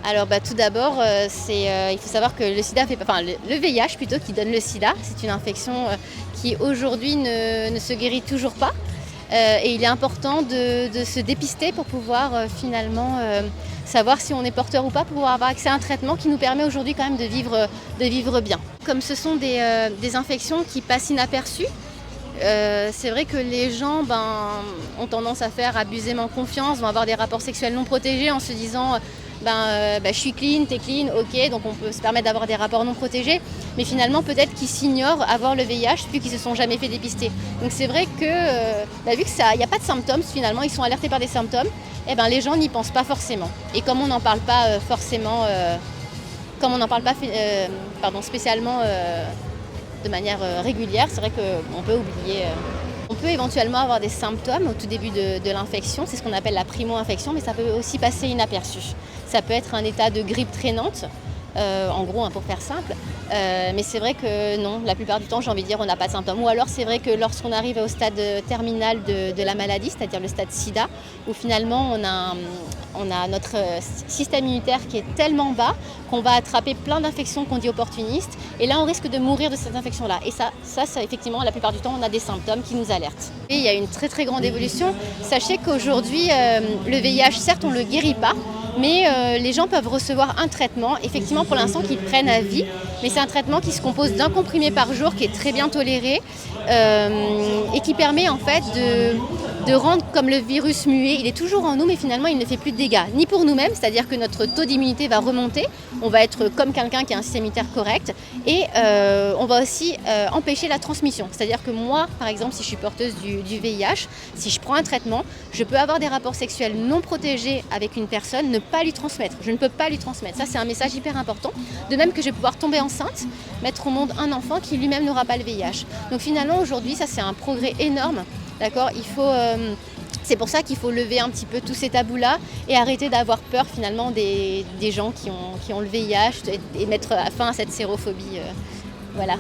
Alors tout d'abord, il faut savoir que le sida le VIH plutôt qui donne le sida, c'est une infection qui aujourd'hui ne se guérit toujours pas. Et il est important de se dépister pour pouvoir finalement savoir si on est porteur ou pas, pour pouvoir avoir accès à un traitement qui nous permet aujourd'hui quand même de vivre bien. Comme ce sont des infections qui passent inaperçues, c'est vrai que les gens ont tendance à faire abusément confiance, vont avoir des rapports sexuels non protégés en se disant je suis clean, t'es clean, ok, donc on peut se permettre d'avoir des rapports non protégés, mais finalement peut-être qu'ils s'ignorent avoir le VIH vu qu'ils ne se sont jamais fait dépister. Donc c'est vrai que vu qu'il n'y a pas de symptômes, finalement ils sont alertés par des symptômes, les gens n'y pensent pas forcément. Et comme on n'en parle pas spécialement de manière régulière, c'est vrai qu'on peut oublier. On peut éventuellement avoir des symptômes au tout début de l'infection, c'est ce qu'on appelle la primo-infection, mais ça peut aussi passer inaperçu. Ça peut être un état de grippe traînante, en gros pour faire simple, mais c'est vrai que non, la plupart du temps j'ai envie de dire on n'a pas de symptômes. Ou alors c'est vrai que lorsqu'on arrive au stade terminal de la maladie, c'est-à-dire le stade sida, où finalement on a notre système immunitaire qui est tellement bas qu'on va attraper plein d'infections qu'on dit opportunistes, et là on risque de mourir de cette infection-là. Et ça effectivement, la plupart du temps on a des symptômes qui nous alertent. Et il y a une très très grande évolution. Sachez qu'aujourd'hui le VIH, certes on ne le guérit pas, mais les gens peuvent recevoir un traitement, effectivement pour l'instant qu'ils prennent à vie, mais c'est un traitement qui se compose d'un comprimé par jour qui est très bien toléré et qui permet en fait de rendre comme le virus muet. Il est toujours en nous, mais finalement il ne fait plus de dégâts, ni pour nous-mêmes, c'est-à-dire que notre taux d'immunité va remonter, on va être comme quelqu'un qui a un système immunitaire correct, et on va aussi empêcher la transmission. C'est-à-dire que moi, par exemple, si je suis porteuse du VIH, si je prends un traitement, je peux avoir des rapports sexuels non protégés avec une personne, ne pas lui transmettre. Je ne peux pas lui transmettre. Ça, c'est un message hyper important. De même que je vais pouvoir tomber enceinte, mettre au monde un enfant qui lui-même n'aura pas le VIH. Donc finalement, aujourd'hui, ça, c'est un progrès énorme. D'accord ? C'est pour ça qu'il faut lever un petit peu tous ces tabous-là et arrêter d'avoir peur finalement des gens qui ont le VIH et mettre fin à cette sérophobie. Voilà.